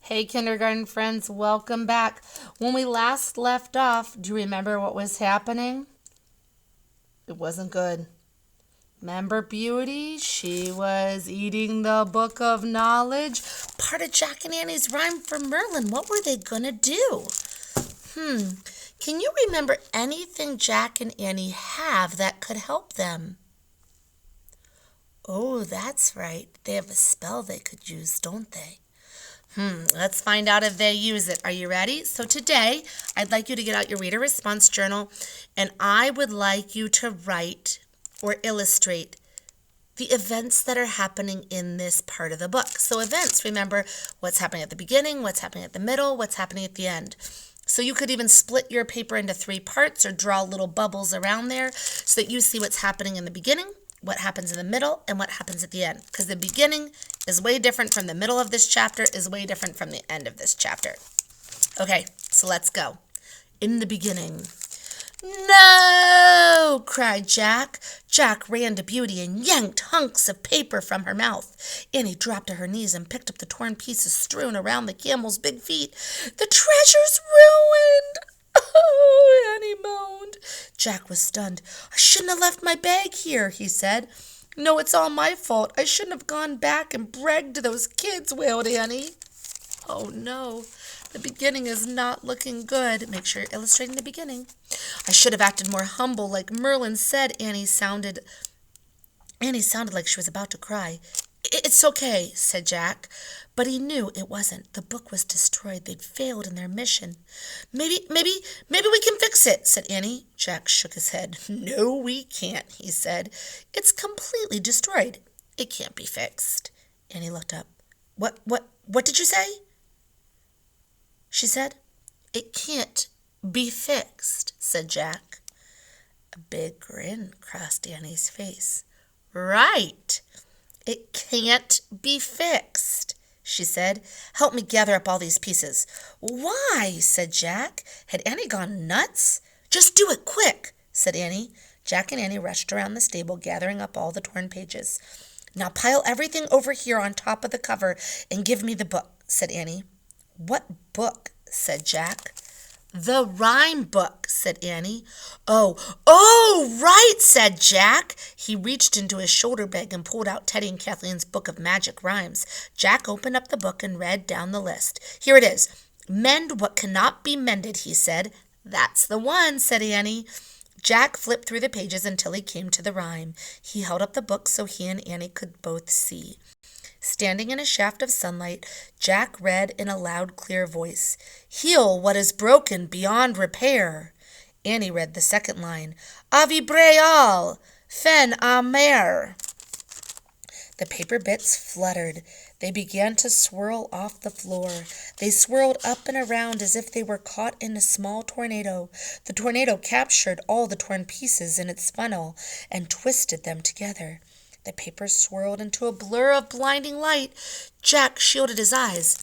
Hey, kindergarten friends, welcome back. When we last left off, do you remember what was happening? It wasn't good. Remember Beauty? She was eating the book of knowledge. Part of Jack and Annie's rhyme for Merlin. What were they gonna do? Can you remember anything Jack and Annie have that could help them? Oh, that's right. They have a spell they could use, don't they? Let's find out if they use it. Are you ready? So today, I'd like you to get out your reader response journal, and I would like you to write or illustrate the events that are happening in this part of the book. So events, remember what's happening at the beginning, what's happening at the middle, what's happening at the end. So you could even split your paper into 3 parts or draw little bubbles around there so that you see what's happening in the beginning, what happens in the middle, and what happens at the end. Because the beginning is way different from the middle of this chapter, is way different from the end of this chapter. Okay, so let's go. In the beginning. No! Cried Jack. Jack ran to Beauty and yanked hunks of paper from her mouth. Annie dropped to her knees and picked up the torn pieces strewn around the camel's big feet. The treasure's ruined! Oh, Annie moaned. Jack was stunned. I shouldn't have left my bag here, he said. No, it's all my fault. I shouldn't have gone back and bragged to those kids, wailed Annie. Oh, no. The beginning is not looking good. Make sure you're illustrating the beginning. I should have acted more humble, like Merlin said. Annie sounded like she was about to cry. It's okay, said Jack. But he knew it wasn't. The book was destroyed. They'd failed in their mission. Maybe we can fix it, said Annie. Jack shook his head. No, we can't, he said. It's completely destroyed. It can't be fixed. Annie looked up. What did you say? She said. It can't be fixed, said Jack. A big grin crossed Annie's face. Right. It can't be fixed, she said. Help me gather up all these pieces. Why? Said Jack. Had Annie gone nuts? Just do it quick, said Annie. Jack and Annie rushed around the stable, gathering up all the torn pages. Now pile everything over here on top of the cover and give me the book, said Annie. What book? Said Jack. The rhyme book, said Annie. Oh, right, said Jack. He reached into his shoulder bag and pulled out Teddy and Kathleen's book of magic rhymes. Jack opened up the book and read down the list. Here it is. Mend what cannot be mended, he said. That's the one, said Annie. Jack flipped through the pages until he came to the rhyme. He held up the book so he and Annie could both see. Standing in a shaft of sunlight, Jack read in a loud, clear voice, Heal what is broken beyond repair. Annie read the second line, Avi Breal, Fen Amer. The paper bits fluttered. They began to swirl off the floor. They swirled up and around as if they were caught in a small tornado. The tornado captured all the torn pieces in its funnel and twisted them together. The paper swirled into a blur of blinding light. Jack shielded his eyes.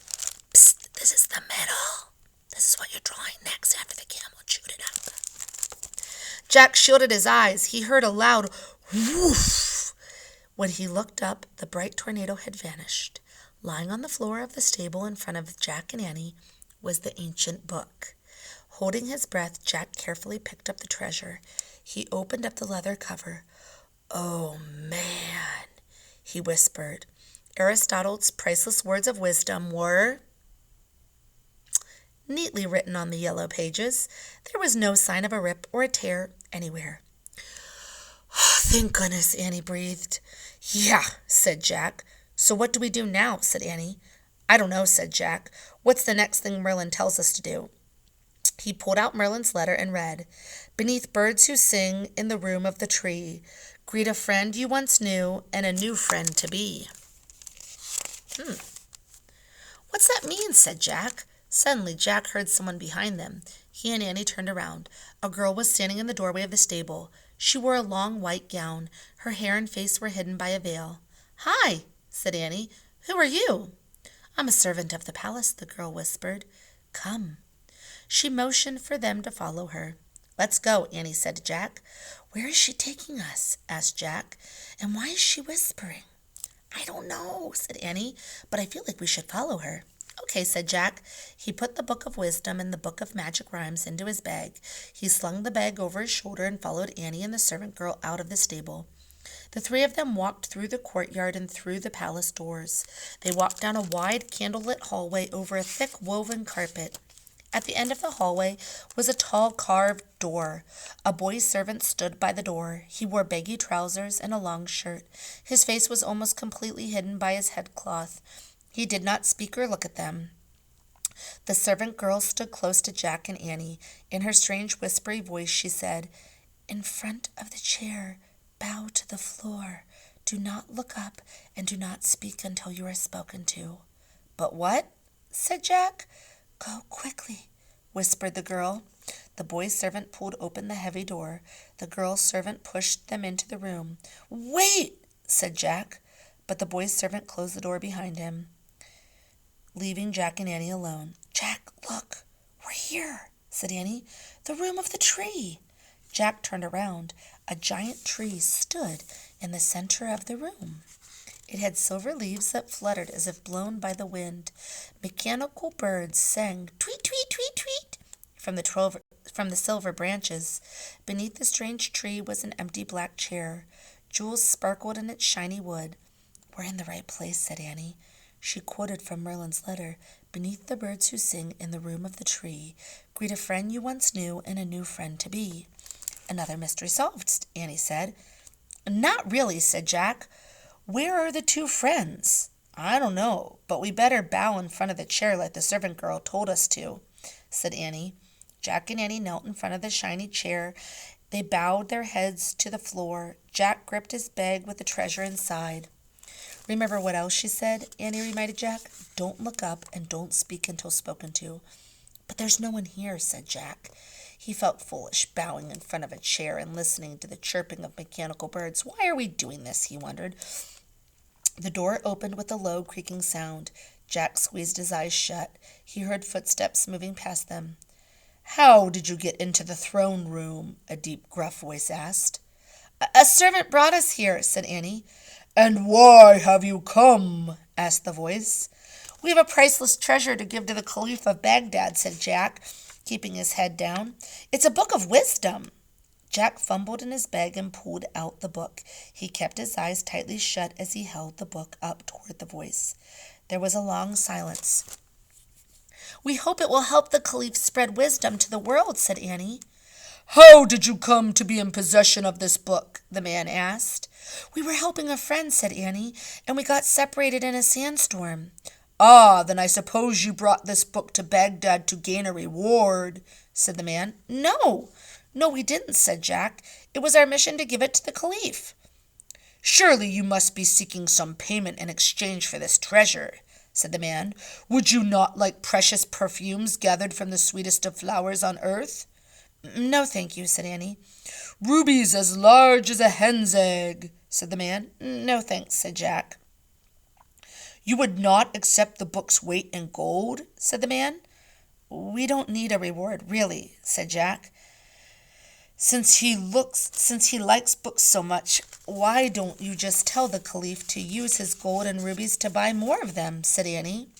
Psst, this is the middle. This is what you're drawing next after the camel chewed it up. Jack shielded his eyes. He heard a loud woof. When he looked up, the bright tornado had vanished. Lying on the floor of the stable in front of Jack and Annie was the ancient book. Holding his breath, Jack carefully picked up the treasure. He opened up the leather cover. Oh, man, he whispered. Aristotle's priceless words of wisdom were neatly written on the yellow pages. There was no sign of a rip or a tear anywhere. Thank goodness, Annie breathed. Yeah, said Jack. So what do we do now? Said Annie. I don't know, said Jack. What's the next thing Merlin tells us to do? He pulled out Merlin's letter and read, Beneath birds who sing in the room of the tree, greet a friend you once knew and a new friend to be. What's that mean? Said Jack. Suddenly, Jack heard someone behind them. He and Annie turned around. A girl was standing in the doorway of the stable. She wore a long white gown. Her hair and face were hidden by a veil. Hi, said Annie. Who are you? I'm a servant of the palace, the girl whispered. Come. She motioned for them to follow her. Let's go, Annie said to Jack. Where is she taking us? Asked Jack. And why is she whispering? I don't know, said Annie, but I feel like we should follow her. Okay, said Jack. He put the Book of Wisdom and the Book of Magic Rhymes into his bag. He slung the bag over his shoulder and followed Annie and the servant girl out of the stable. The three of them walked through the courtyard and through the palace doors. They walked down a wide, candlelit hallway over a thick woven carpet. At the end of the hallway was a tall carved door. A boy servant stood by the door. He wore baggy trousers and a long shirt. His face was almost completely hidden by his headcloth. He did not speak or look at them. The servant girl stood close to Jack and Annie. In her strange whispery voice she said, "In front of the chair, bow to the floor. Do not look up and do not speak until you are spoken to." "But what?" said Jack. "Go quickly," whispered the girl. The boy servant pulled open the heavy door. The girl servant pushed them into the room. "Wait," said Jack. But the boy servant closed the door behind him, leaving Jack and Annie alone. "Jack, look, we're here," said Annie. "The room of the tree." Jack turned around. A giant tree stood in the center of the room. It had silver leaves that fluttered as if blown by the wind. Mechanical birds sang tweet, tweet, tweet, tweet from the silver branches. Beneath the strange tree was an empty black chair. Jewels sparkled in its shiny wood. "We're in the right place," said Annie. She quoted from Merlin's letter, "Beneath the birds who sing in the room of the tree, greet a friend you once knew and a new friend to be." "Another mystery solved," Annie said. "Not really," said Jack. "Where are the two friends?" "I don't know, but we better bow in front of the chair like the servant girl told us to," said Annie. Jack and Annie knelt in front of the shiny chair. They bowed their heads to the floor. Jack gripped his bag with the treasure inside. "Remember what else she said?" Annie reminded Jack. "Don't look up and don't speak until spoken to." "But there's no one here," said Jack. He felt foolish, bowing in front of a chair and listening to the chirping of mechanical birds. "Why are we doing this?" he wondered. The door opened with a low, creaking sound. Jack squeezed his eyes shut. He heard footsteps moving past them. "How did you get into the throne room?" a deep, gruff voice asked. A servant brought us here," said Annie. "And why have you come?" asked the voice. "We have a priceless treasure to give to the Caliph of Baghdad," said Jack, keeping his head down. "It's a book of wisdom." Jack fumbled in his bag and pulled out the book. He kept his eyes tightly shut as he held the book up toward the voice. There was a long silence. "We hope it will help the Caliph spread wisdom to the world," said Annie. "How did you come to be in possession of this book?" the man asked. "We were helping a friend," said Annie, "and we got separated in a sandstorm." "Ah, then I suppose you brought this book to Baghdad to gain a reward," said the man. No, we didn't," said Jack. "It was our mission to give it to the Caliph." "Surely you must be seeking some payment in exchange for this treasure," said the man. "Would you not like precious perfumes gathered from the sweetest of flowers on earth?" "No, thank you," said Annie. "Rubies as large as a hen's egg," said the man. "No, thanks," said Jack. "You would not accept the book's weight in gold?" said the man. "We don't need a reward, really," said Jack. Since he likes books so much, why don't you just tell the Caliph to use his gold and rubies to buy more of them?" said Annie.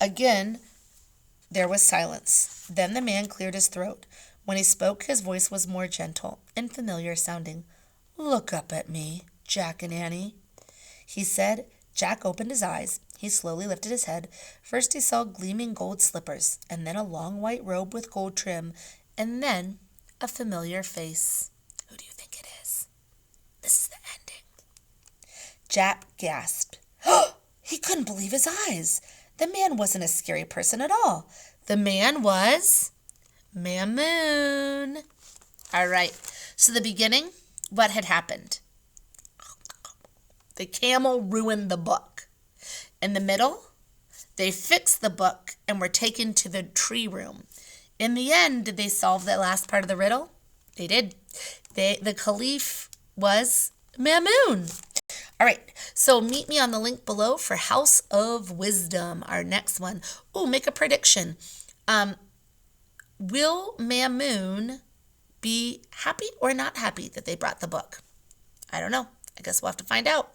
Again, there was silence. Then the man cleared his throat. When he spoke, his voice was more gentle and familiar sounding. "Look up at me, Jack and Annie," he said. Jack opened his eyes. He slowly lifted his head. First he saw gleaming gold slippers, and then a long white robe with gold trim, and then a familiar face. Who do you think it is? This is the ending. Jack gasped. He couldn't believe his eyes. The man wasn't a scary person at all. The man was Mamoon. All right. So the beginning, what had happened? The camel ruined the book. In the middle, they fixed the book and were taken to the tree room. In the end, did they solve the last part of the riddle? They did. The Caliph was Mamoon. All right, so meet me on the link below for House of Wisdom, our next one. Oh, make a prediction. Will Mamoon be happy or not happy that they brought the book? I don't know. I guess we'll have to find out.